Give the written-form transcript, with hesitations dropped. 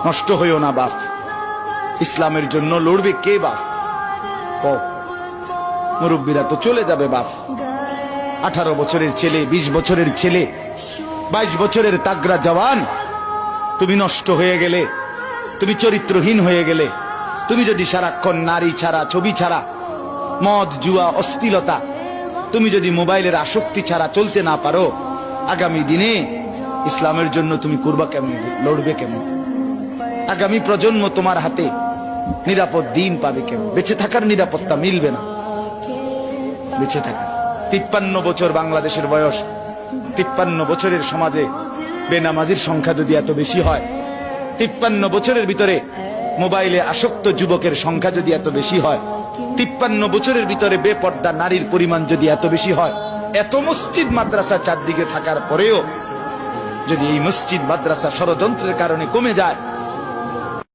নষ্ট হইও না বাপ। ইসলামের জন্য লড়বে কে বাপ? মুরব্বীরা তো চলে যাবে বাপ। 18 বছরের ছেলে, 20 বছরের ছেলে, 22 বছরের তাগড়া জওয়ান, তুমি নষ্ট হয়ে গেলে, তুমি চরিত্রহীন হয়ে গেলে, তুমি যদি সারাক্ষণ নারী ছাড়া, ছবি ছাড়া, মদ জুয়া অশ্লীলতা, তুমি যদি মোবাইলের আসক্তি ছাড়া চলতে না পারো, আগামী দিনে ইসলামের জন্য তুমি করবা কেমন, লড়বে কেমন? আগামী প্রজন্ম তোমার হাতে নিরাপদ দিন পাবে কেমন? বেঁচে থাকার নিরাপত্তা মিলবে না। বেঁচে থাকা 53 বছর বাংলাদেশের বয়স, 53 বছরের সমাজে বেনামাজির সংখ্যা যদি এত বেশি হয়, 53 বছরের ভিতরে মোবাইলে আসক্ত যুবকের সংখ্যা যদি এত বেশি হয়, 53 বছরের ভিতরে বেপর্দা নারীর পরিমাণ যদি এত বেশি হয়, এত মসজিদ মাদ্রাসা চারদিকে থাকার পরেও যদি এই মসজিদ মাদ্রাসা ষড়যন্ত্রের কারণে কমে যায়,